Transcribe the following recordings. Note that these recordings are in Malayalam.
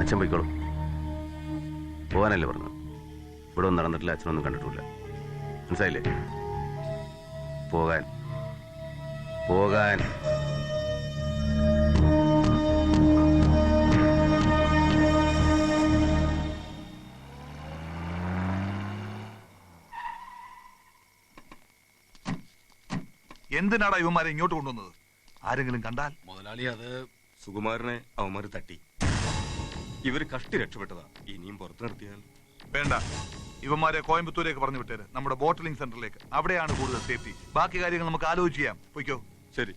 അച്ഛൻ പോയിക്കോളൂ. പോകാനല്ലേ പറഞ്ഞു. ഇവിടെ ഒന്നും നടന്നിട്ടില്ല, അച്ഛനൊന്നും കണ്ടിട്ടില്ല. മനസ്സിലായില്ലേ? പോകാൻ പോകാൻ. എന്തിനാടാ ഇവന്മാരെ ഇങ്ങോട്ട് കൊണ്ടുവന്നത്? ആരെങ്കിലും കണ്ടാൽ? മുതലാളി, അത് സുകുമാരനെ അവന്മാര് തട്ടി. ഇവര് കഷ്ടി രക്ഷപ്പെട്ടതാ. ഇനിയും പുറത്തു നിർത്തിയാൽ വേണ്ട. ഇവന്മാരെ കോയമ്പത്തൂരേക്ക് പറഞ്ഞു വിട്ടേര്, നമ്മുടെ ബോട്ടിലിംഗ് സെന്ററിലേക്ക്. അവിടെയാണ് കൂടുതൽ സേഫ്റ്റി. ബാക്കി കാര്യങ്ങൾ നമുക്ക് ആലോചിച്ച് ചെയ്യാം. പൊയ്ക്കോ. ശരി.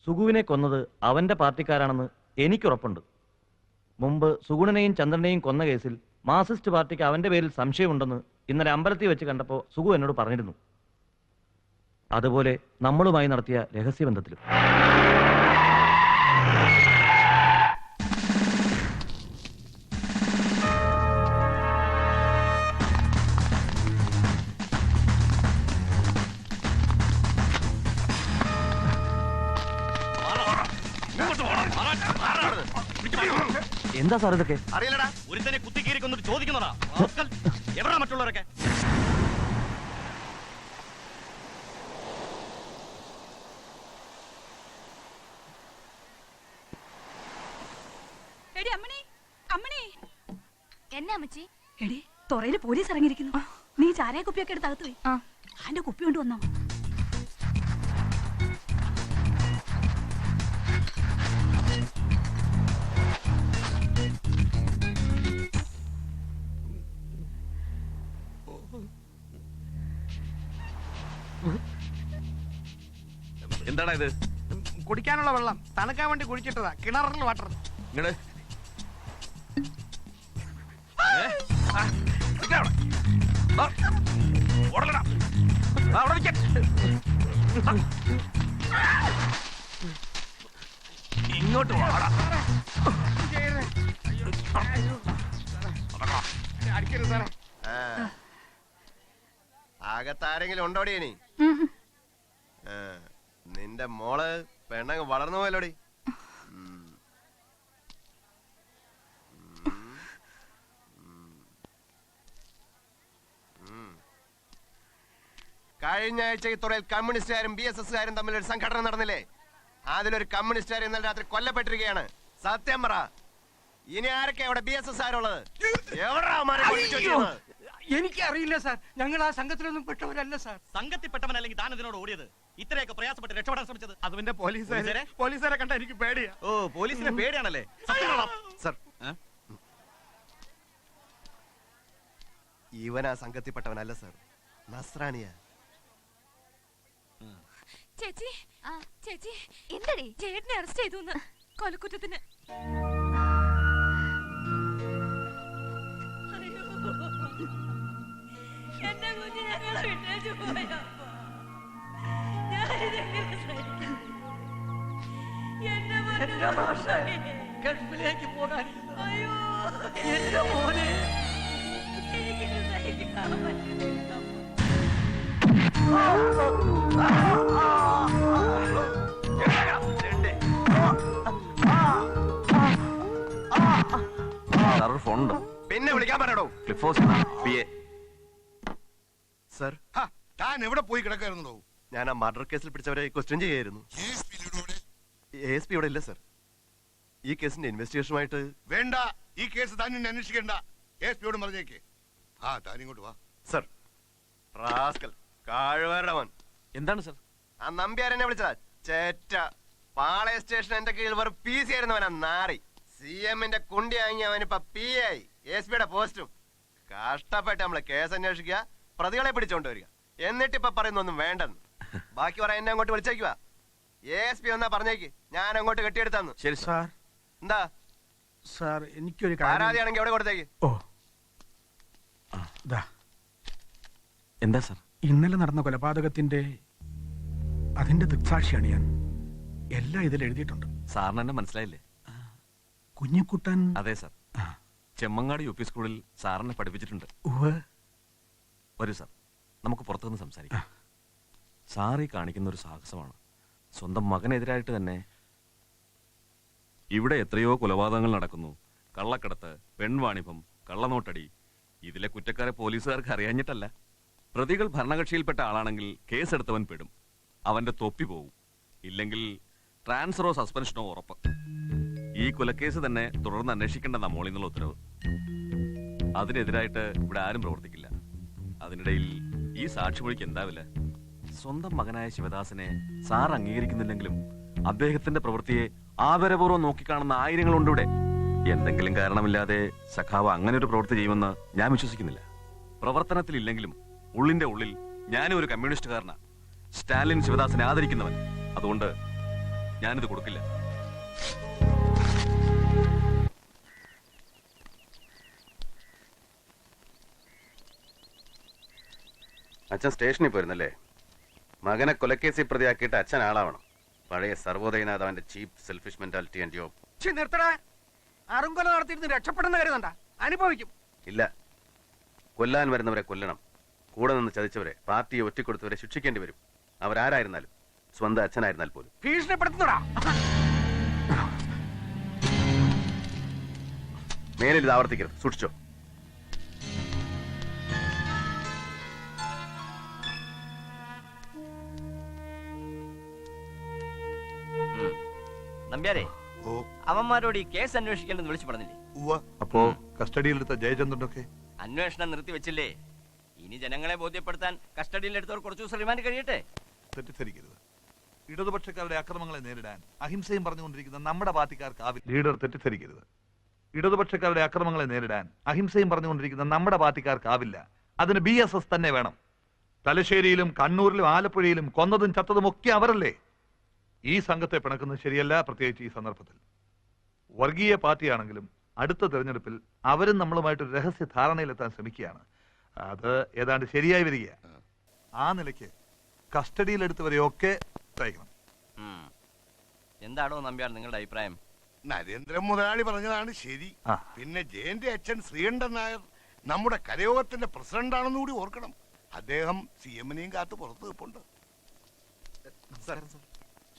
സുഗുവിനെ കൊന്നത് അവന്റെ പാർട്ടിക്കാരാണെന്ന് എനിക്കുറപ്പുണ്ട്. മുമ്പ് സുഗുണനെയും ചന്ദ്രനെയും കൊന്ന കേസിൽ മാർക്സിസ്റ്റ് പാർട്ടിക്ക് അവന്റെ പേരിൽ സംശയമുണ്ടെന്ന് ഇന്നലെ അമ്പലത്തിൽ വെച്ച് കണ്ടപ്പോൾ സുഗു എന്നോട് പറഞ്ഞിരുന്നു. അതുപോലെ നമ്മളുമായി നടത്തിയ രഹസ്യബന്ധത്തിലും. എന്താ സാർ ഇതൊക്കെ? അറിയില്ലടാ. ഒരുത്തനെ കുത്തിക്കീരി കൊന്നിട്ട് ചോദിക്കുന്നതാ. എവിടാ മറ്റുള്ളവരൊക്കെ? എന്നാ അമ്മച്ചി? എടി, തുറയില് പോലീസ് ഇറങ്ങിയിരിക്കുന്നു. നീ ചാരായ കുപ്പിയൊക്കെ എടുത്ത് അകത്ത് പോയി അതിന്റെ കുപ്പി കൊണ്ടുവന്നോ? എന്താടാ ഇത്? കുടിക്കാനുള്ള വെള്ളം തണുക്കാൻ വേണ്ടി കുഴിച്ചിട്ടതാ. കിണറിൽ വാട്ടർ. ഇങ്ങട് ഇങ്ങോട്ട് വാടാ. അടിക്കരുത് സാറേ. അകത്താരെങ്കിലും ഉണ്ടോടി? ഇനി നിന്റെ മോള് പെണ്ണങ്ങ് വളർന്നു പോയല്ലോടി. കഴിഞ്ഞ ആഴ്ച ഈ തുറയിൽ കമ്മ്യൂണിസ്റ്റുകാരും BSSകാരും തമ്മിൽ ഒരു സംഘടന നടന്നില്ലേ? അതിലൊരു കമ്മ്യൂണിസ്റ്റുകാർ ഇന്നലെ രാത്രി കൊല്ലപ്പെട്ടിരിക്കുകയാണ്. സത്യം പറ, ഇനി ആരൊക്കെ അവിടെ BSSകാരുള്ളത്? എനിക്കറിയില്ല സാർ. ഞങ്ങൾ ആ സംഘത്തിലൊന്നും പെട്ടവരല്ല സാർ. സംഘത്തിൽപ്പെട്ടവനല്ലെങ്കിൽ താൻ ഇതിനോട് ഓടിയത്? ഇത്രയൊക്കെ പ്രയാസപ്പെട്ട് രക്ഷപ്പെടാൻ ശ്രമിച്ചത്? അത് പിന്നെ പോലീസുകാരെ കണ്ട എനിക്ക് പേടിയാ. ഓ, പോലീസിനെ പേടിയാണല്ലേ? സർ, ഇവൻ ആ സംഘത്തിൽപ്പെട്ടവനല്ല സർ, നസ്രാണിയാ. ചേച്ചി, ചേച്ചി, എന്തടി? ചേട്ടനെ അറസ്റ്റ് ചെയ്തു കൊലക്കുറ്റത്തിന്. എന്റെ കുഞ്ഞ് ഞങ്ങളെ വിട്ടേച്ചു പോയപ്പ ഞാനിതെങ്ങനെ സഹിക്കും? എന്റെ മോനെ ഗൾഫിലേക്ക് പോകാൻ അയ്യോ എന്റെ മോനെ എനിക്കിത് സഹിക്കാൻ പറ്റുന്നില്ല. സാർ ഒരു ഫോണുണ്ടോ? പിന്നെ വിളിക്കാൻ പറയടോ. Cliff house PA. സർ, താൻ എവിടെ പോയി കിടക്കായിരുന്നോ? ഞാൻ ആ മർഡർ കേസിൽ പിടിച്ചവരെ ക്വസ്റ്റ്യൻ ചെയ്യായിരുന്നു. ASP ഇവിടെ ഇല്ല സർ. ഈ കേസിന്റെ ഇൻവെസ്റ്റിഗേഷനുമായിട്ട്. വേണ്ട, ഈ കേസ് താൻ ഇനി അന്വേഷിക്കണ്ട. എസ്പിയോട് പറഞ്ഞേക്ക്. താൻ ഇങ്ങോട്ട് വാ. സർ, റാസ്കൽ കാഴുവരുടെ മോൻ. എന്താണ് സർ? ആ നമ്പ്യാരെന്നെ വിളിച്ചതാ. ചേറ്റ പാളയ സ്റ്റേഷൻ എന്റെ കീഴിൽ വെറും PC ആയിരുന്നവനാ നാറി. CM-ന്റെ കുണ്ടി വാങ്ങി അവനിപ്പ PA, ASP-യുടെ പോസ്റ്റും. കഷ്ടപ്പെട്ട് നമ്മള് കേസ് അന്വേഷിക്കുക, പ്രതികളെ പിടിച്ചോണ്ട് വരിക. എന്നിട്ടിപ്പ പറയുന്നൊന്നും വേണ്ടെന്ന്. ബാക്കി പറയാൻ എന്നെ അങ്ങോട്ട് വിളിച്ചേക്കുക. ASP ഒന്നാ പറഞ്ഞേക്ക്, ഞാൻ അങ്ങോട്ട് കെട്ടിയെടുത്താന്ന്. ശരി സാർ. എന്താ സാർ, എനിക്കൊരു പരാതിയാണെങ്കിൽ എവിടെ കൊടുത്തേക്ക്. ഓ, ദാ, എന്താ സർ? ഇന്നലെ നടന്ന കൊലപാതകത്തിന്റെ അതിന്റെ ദൃക്സാക്ഷിയാണ് ഞാൻ. എല്ലാം ഇതിൽ എഴുതിയിട്ടുണ്ട്. സാറിന് എന്നെ മനസ്സിലായില്ലേ? കുഞ്ഞിക്കുട്ടൻ. അതെ സർ. ആ, ചെമ്മങ്ങാട് UP സ്കൂളിൽ സാറിനെ പഠിപ്പിച്ചിട്ടുണ്ട്. ഉവ്വ്. വരൂ സാർ, നമുക്ക് പുറത്തുനിന്ന് സംസാരിക്കാം. സാർ ഈ കാണിക്കുന്ന ഒരു സാഹസമാണ്. സ്വന്തം മകനെതിരായിട്ട് തന്നെ. ഇവിടെ എത്രയോ കൊലപാതകങ്ങൾ നടക്കുന്നു. കള്ളക്കടത്ത്, പെൺവാണിഭം, കള്ളനോട്ടടി. ഇതിലെ കുറ്റക്കാരെ പോലീസുകാർക്ക് അറിയാഞ്ഞിട്ടല്ല. പ്രതികൾ ഭരണകക്ഷിയിൽപ്പെട്ട ആളാണെങ്കിൽ കേസെടുത്തവൻ പെടും. അവന്റെ തൊപ്പി പോവും. ഇല്ലെങ്കിൽ ട്രാൻസ്ഫറോ സസ്പെൻഷനോ ഉറപ്പ്. ഈ കൊലക്കേസ് തന്നെ തുടർന്ന് അന്വേഷിക്കേണ്ട മോളിൽ നിന്നുള്ള ഉത്തരവ്. അതിനെതിരായിട്ട് ഇവിടെ ആരും പ്രവർത്തിക്കില്ല. അതിനിടയിൽ ഈ സാക്ഷിമൊഴിക്ക് എന്താവില്ല? സ്വന്തം മകനായ ശിവദാസനെ സാർ അംഗീകരിക്കുന്നില്ലെങ്കിലും അദ്ദേഹത്തിന്റെ പ്രവൃത്തിയെ ആദരപൂർവ്വം നോക്കിക്കാണുന്ന ആയിരങ്ങളുണ്ട് ഇവിടെ. എന്തെങ്കിലും കാരണമില്ലാതെ സഖാവ് അങ്ങനെ ഒരു പ്രവൃത്തി ചെയ്യുമെന്ന് ഞാൻ വിശ്വസിക്കുന്നില്ല. പ്രവർത്തനത്തിലില്ലെങ്കിലും ഉള്ളിന്റെ ഉള്ളിൽ ഞാനും ഒരു കമ്മ്യൂണിസ്റ്റുകാരനാ. സ്റ്റാലിൻ ശിവദാസനെ ആദരിക്കുന്നവൻ. അതുകൊണ്ട് ഞാനിത് കൊടുക്കില്ല. അച്ഛൻ സ്റ്റേഷനിൽ പോയിരുന്നല്ലേ? മകനെ കൊലക്കേസിൽ പ്രതിയാക്കിയിട്ട് അച്ഛൻ ആളാവണം. പഴയ സർവോദയനാഥ് അവന്റെ ചീപ്പ് സെൽഫിഷ് മെന്റാലിറ്റി ആൻഡ് ജോബ്. നിർത്തടാ. അറുങ്കൊല നടത്തിയിരുന്ന് രക്ഷപ്പെടുന്ന കരുതണ്ട. അനുഭവിക്കും. ഇല്ല, കൊല്ലാൻ വരുന്നവരെ കൊല്ലണം. കൂടെ നിന്ന് ചതിച്ചവരെ, പാർട്ടിയെ ഒറ്റിക്കൊടുത്തവരെ ശിക്ഷിക്കേണ്ടി വരും. അവരാരായിരുന്നാലും, സ്വന്തം അച്ഛനായിരുന്നാൽ പോലും. ഭീഷണിപ്പെടുത്തുന്നടാ. മേലിൽ ഇത് ആവർത്തിക്കരുത്. സൂക്ഷിച്ചോ. നമ്പ്യാരെ, ഓ, അവന്മാരോട് ഈ കേസ് അന്വേഷിക്കേണ്ടെന്ന് വിളിച്ചു പറഞ്ഞില്ലേ? ഉവ്വ. അപ്പോ കസ്റ്റഡിയിലെടുത്ത ജയചന്ദ്രനൊക്കെ അന്വേഷണം നിർത്തിവെച്ചില്ലേ? ഇനി ജനങ്ങളെ ബോധ്യപ്പെടുത്താൻ കസ്റ്റഡിയിലെടുത്തവർ കുറച്ചു ദിവസം റിമാൻഡ് കഴിയട്ടെ. തെറ്റിദ്ധരിക്കരുത്. ഇടതുപക്ഷക്കാരുടെ അക്രമങ്ങളെ നേരിടാൻ അഹിംസയും പറഞ്ഞുകൊണ്ടിരിക്കുന്ന നമ്മുടെ പാർട്ടിക്കാർക്കാവില്ല. ലീഡർ തെറ്റിദ്ധരിക്കരുത്. ഇടതുപക്ഷക്കാരുടെ അക്രമങ്ങളെ നേരിടാൻ അഹിംസയും പറഞ്ഞുകൊണ്ടിരിക്കുന്ന നമ്മുടെ പാർട്ടിക്കാർക്കാവില്ല. അതിന് BSS തന്നെ വേണം. തലശ്ശേരിയിലും കണ്ണൂരിലും ആലപ്പുഴയിലും കൊന്നതും ചത്തതും ഒക്കെ അവരല്ലേ. ഈ സംഘത്തെ പിണക്കുന്നത് ശരിയല്ല, പ്രത്യേകിച്ച് ഈ സന്ദർഭത്തിൽ. വർഗീയ പാർട്ടിയാണെങ്കിലും അടുത്ത തെരഞ്ഞെടുപ്പിൽ അവരും നമ്മളുമായിട്ടൊരു രഹസ്യ ധാരണയിലെത്താൻ ശ്രമിക്കുകയാണ്. അത് ഏതാണ്ട് ശരിയായി വരിക. ആ നിലയ്ക്ക് കസ്റ്റഡിയിലെടുത്തവരെയൊക്കെ തയ്ക്കണം. എന്താണോ നമ്പ്യാർ നിങ്ങളുടെ അഭിപ്രായം? നരേന്ദ്രൻ മുതലാളി പറഞ്ഞതാണ് ശരി. ആ. പിന്നെ ജയന്റെ അച്ഛൻ ശ്രീകണ്ഠൻ നായർ നമ്മുടെ കരയോഗത്തിന്റെ പ്രസിഡന്റാണെന്ന് കൂടി ഓർക്കണം. അദ്ദേഹം CM-നെയും കാത്ത് പുറത്തു നിൽപ്പുണ്ട്.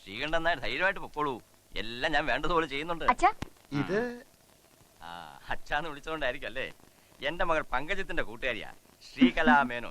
ശ്രീകണ്ഠൻ നായർ ധൈര്യമായിട്ട് പൊക്കോളൂ. എല്ലാം ഞാൻ വേണ്ടതുപോലെ ചെയ്യുന്നുണ്ട്. ഇത് അച്ഛാന്ന് വിളിച്ചോണ്ടായിരിക്കും അല്ലേ? എന്റെ മകൾ പങ്കജത്തിന്റെ കൂട്ടുകാരിയാ, ശ്രീകലാ മേനോൻ.